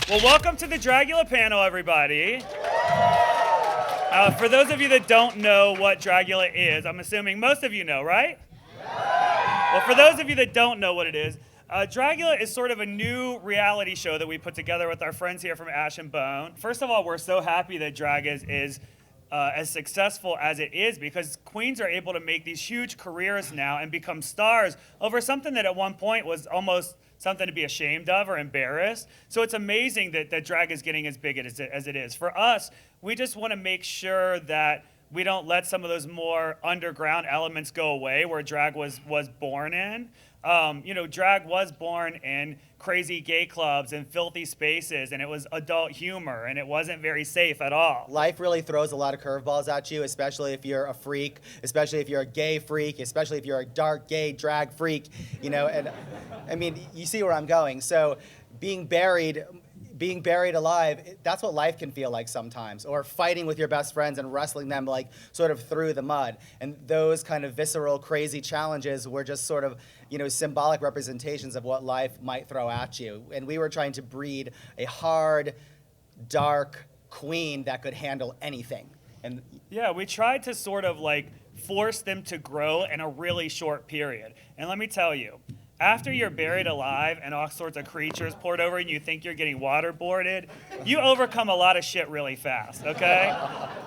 Well, welcome to the Dragula panel, everybody. For those of you that don't know what Dragula is, I'm assuming most of you know, right? Well, for those of you that don't know what it is, Dragula is sort of a new reality show that we put together with our friends here from Ash and Bone. First of all, we're so happy that Dragula is as successful as it is because queens are able to make these huge careers now and become stars over something that at one point was almost something to be ashamed of or embarrassed. So it's amazing that drag is getting as big as it is. For us, we just want to make sure that we don't let some of those more underground elements go away where drag was born in. Drag was born in crazy gay clubs and filthy spaces, and it was adult humor, and it wasn't very safe at all. Life really throws a lot of curveballs at you, especially if you're a freak, especially if you're a gay freak, especially if you're a dark gay drag freak, and I mean, you see where I'm going. So being buried alive, that's what life can feel like sometimes. Or fighting with your best friends and wrestling them like sort of through the mud. And those kind of visceral, crazy challenges were just sort of, symbolic representations of what life might throw at you. And we were trying to breed a hard, dark queen that could handle anything. And yeah, we tried to sort of like force them to grow in a really short period. And let me tell you, after you're buried alive and all sorts of creatures poured over and you think you're getting waterboarded, you overcome a lot of shit really fast, okay?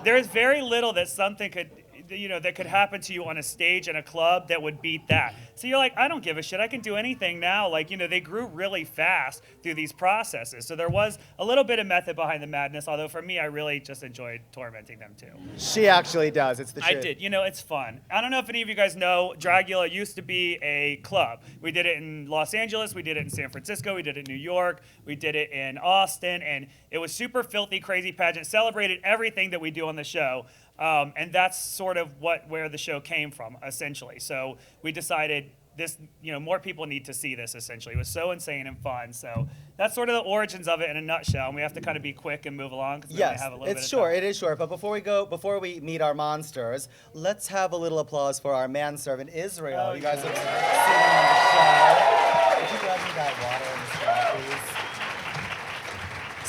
There's very little that something that could happen to you on a stage in a club that would beat that. So you're like, I don't give a shit. I can do anything now. They grew really fast through these processes. So there was a little bit of method behind the madness, although for me, I really just enjoyed tormenting them too. She actually does. It's the shit. I did. It's fun. I don't know if any of you guys know, Dragula used to be a club. We did it in Los Angeles. We did it in San Francisco. We did it in New York. We did it in Austin. And it was super filthy, crazy pageant. Celebrated everything that we do on the show. And that's sort of where the show came from, essentially. So we decided this, more people need to see this, essentially. It was so insane and fun. So that's sort of the origins of it in a nutshell. And we have to kind of be quick and move along because we only have a little bit of time. It is short. But before we meet our monsters, let's have a little applause for our manservant, Israel. Oh, you guys have seen him on the show. Would you grab me that water and straw,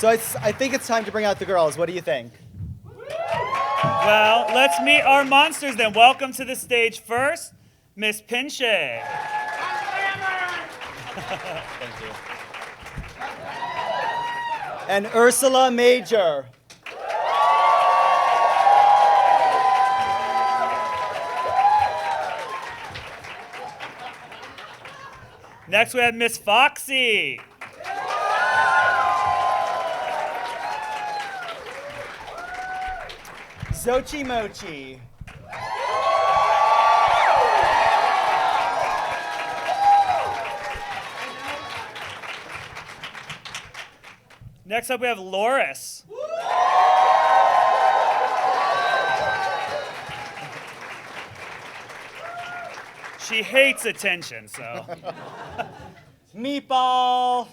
please? So I think it's time to bring out the girls. What do you think? Well, let's meet our monsters then. Welcome to the stage first, Miss Pinche. Thank you. And Ursula Major. Next we have Miss Foxy. Xochi Mochi. Next up we have Loris. She hates attention, so. Meatball.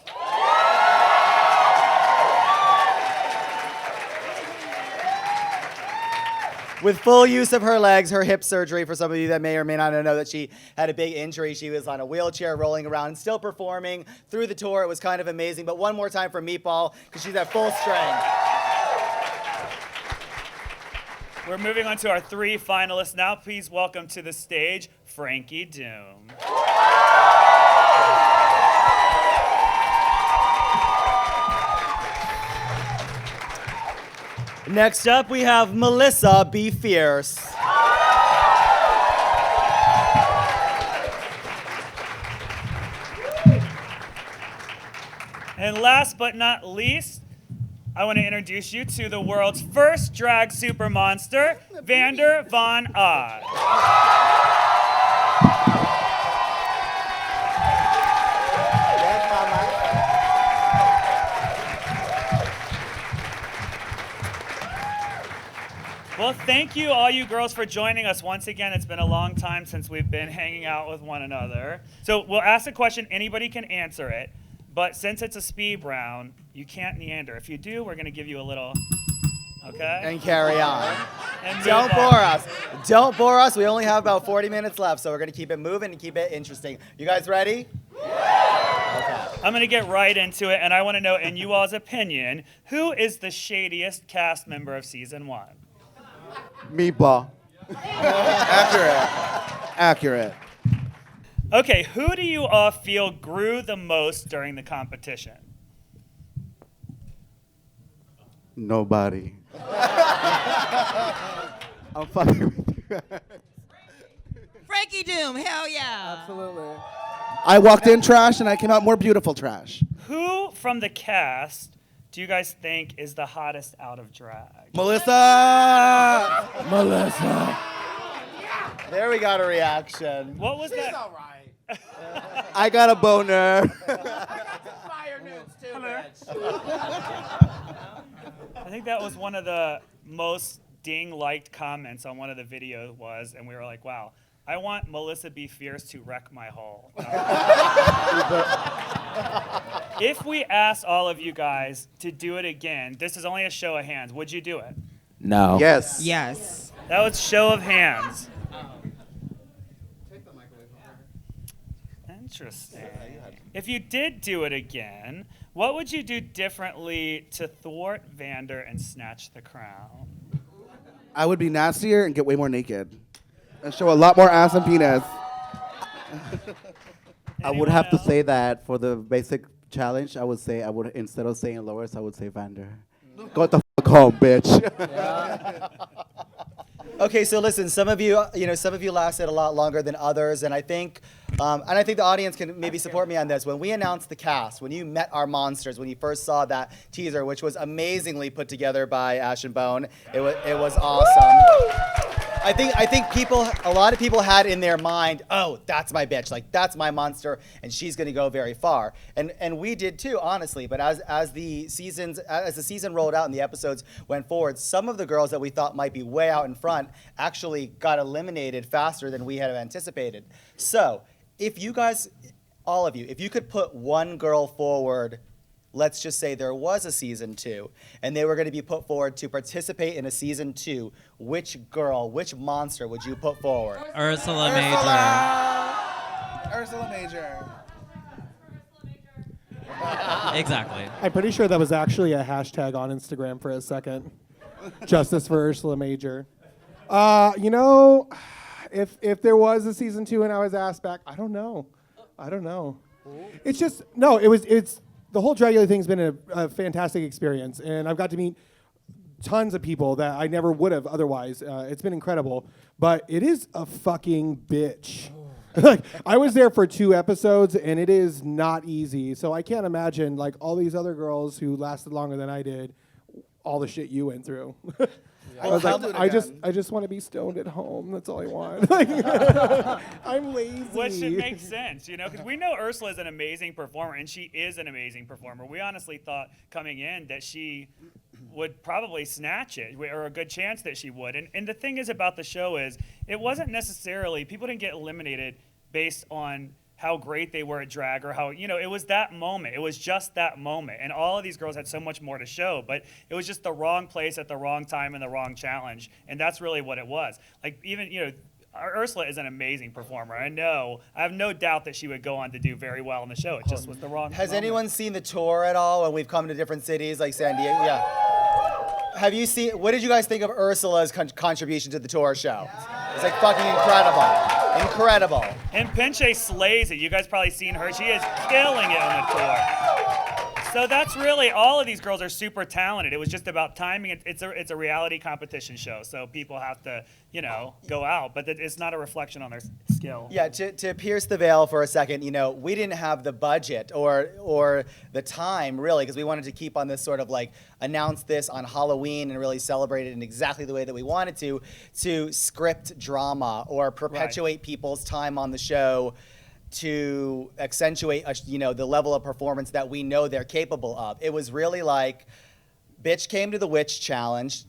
With full use of her legs, her hip surgery, for some of you that may or may not know that she had a big injury. She was on a wheelchair rolling around, still performing through the tour. It was kind of amazing. But one more time for Meatball, because she's at full strength. We're moving on to our three finalists now. Please welcome to the stage, Frankie Doom. Next up, we have Melissa Be Fierce. And last but not least, I want to introduce you to the world's first drag super monster, Vander Von Oz. Well, thank you, all you girls, for joining us once again. It's been a long time since we've been hanging out with one another. So we'll ask a question. Anybody can answer it. But since it's a speed round, you can't meander. If you do, we're going to give you a little, okay? And carry on. And Don't bore us. Don't bore us. We only have about 40 minutes left, so we're going to keep it moving and keep it interesting. You guys ready? Yeah! I'm going to get right into it, and I want to know, in you all's opinion, who is the shadiest cast member of season 1? Meatball. Accurate. Okay, who do you all feel grew the most during the competition? Nobody. I'm fucking with you. Frankie Doom, hell yeah. Absolutely. I walked in trash and I came out more beautiful trash. Who from the cast do you guys think is the hottest out of drag? Melissa! Melissa. There we got a reaction. What was that? All right. I got a boner. Fire nudes too, bitch. I think that was one of the most ding-liked comments on one of the videos was, and we were like, wow, I want Melissa Be Fierce to wreck my hole. If we asked all of you guys to do it again, this is only a show of hands, would you do it? No. Yes. Yes. That was show of hands. Interesting. If you did do it again, what would you do differently to thwart Vander and snatch the crown? I would be nastier and get way more naked. And show a lot more ass and penis. I would have to say that for the basic challenge, I would say instead of saying Lois, I would say Vander. Go the fuck home, bitch. Okay, so listen, some of you lasted a lot longer than others, and I think the audience can maybe support me on this. When we announced the cast, when you met our monsters, when you first saw that teaser, which was amazingly put together by Ash and Bone, it was awesome. I think a lot of people had in their mind, oh, that's my bitch, like that's my monster, and she's gonna go very far, and we did too, honestly. But as the season rolled out and the episodes went forward, some of the girls that we thought might be way out in front actually got eliminated faster than we had anticipated. So if you guys, all of you, if you could put one girl forward. Let's just say there was a season 2, and they were going to be put forward to participate in a season 2. Which girl, which monster would you put forward? Ursula Major. Ursula Major. Exactly. I'm pretty sure that was actually a hashtag on Instagram for a second. Justice for Ursula Major. If there was a season 2 and I was asked back, I don't know. It's just it's the whole Dragula thing's been a fantastic experience, and I've got to meet tons of people that I never would have otherwise. It's been incredible, but it is a fucking bitch. Like, I was there for 2 episodes, and it is not easy. So I can't imagine, like, all these other girls who lasted longer than I did, all the shit you went through. I was like, I just want to be stoned at home. That's all I want. Like, I'm lazy. Which should make sense, because we know Ursula is an amazing performer, and she is an amazing performer. We honestly thought coming in that she would probably snatch it, or a good chance that she would. And the thing is about the show is, it wasn't necessarily, people didn't get eliminated based on how great they were at drag or how, it was that moment. It was just that moment. And all of these girls had so much more to show, but it was just the wrong place at the wrong time and the wrong challenge. And that's really what it was. Like, even, Ursula is an amazing performer. I have no doubt that she would go on to do very well in the show. It just was the wrong Has moment. anyone seen the tour at all when we've come to different cities like San Diego? Yeah. Have you seen, what did you guys think of Ursula's contribution to the tour show? It's like fucking incredible. And Pinche slays it. You guys probably seen her. She is killing it on the tour. So that's really, all of these girls are super talented. It was just about timing. It's a reality competition show, so people have to, go out. But it's not a reflection on their skill. Yeah, to pierce the veil for a second, we didn't have the budget or the time, really, because we wanted to keep on this sort of like, announce this on Halloween and really celebrate it in exactly the way that we wanted to script drama or perpetuate people's time on the show to accentuate, the level of performance that we know they're capable of. It was really like, bitch came to the witch challenge.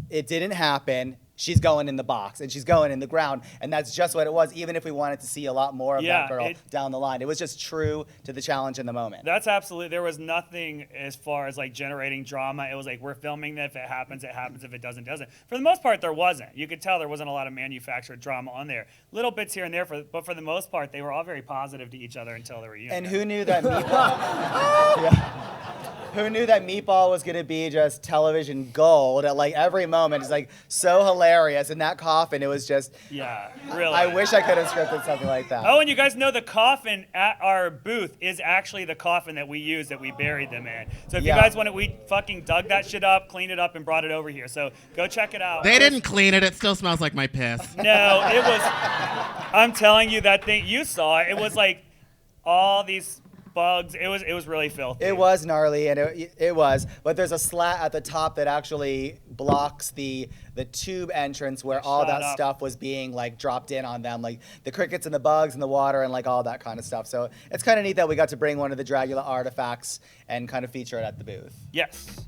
It didn't happen. she's going in the box and she's going in the ground, and that's just what it was. Even if we wanted to see a lot more of that girl down the line, it was just true to the challenge in the moment. That's absolutely. There was nothing as far as like generating drama. It was like we're filming that. If it happens, it happens. If it doesn't, it doesn't. For the most part, there wasn't. You could tell there wasn't a lot of manufactured drama on there. Little bits here and there, but for the most part, they were all very positive to each other until the reunion. And who knew that Meatball? Who knew that Meatball was going to be just television gold at like every moment? It's like so hilarious. In that coffin, it was just. Yeah, really. I wish I could have scripted something like that. Oh, and you guys know the coffin at our booth is actually the coffin that we used that we buried them in. So if you guys want it, we fucking dug that shit up, cleaned it up, and brought it over here. So go check it out. They didn't clean it. It still smells like my piss. No, it was. I'm telling you, that thing you saw. It was like all these bugs. It was really filthy. It was gnarly, and it was. But there's a slat at the top that actually blocks the tube entrance where all that stuff was being like dropped in on them, like the crickets and the bugs and the water and like all that kind of stuff. So it's kind of neat that we got to bring one of the Dragula artifacts and kind of feature it at the booth. Yes.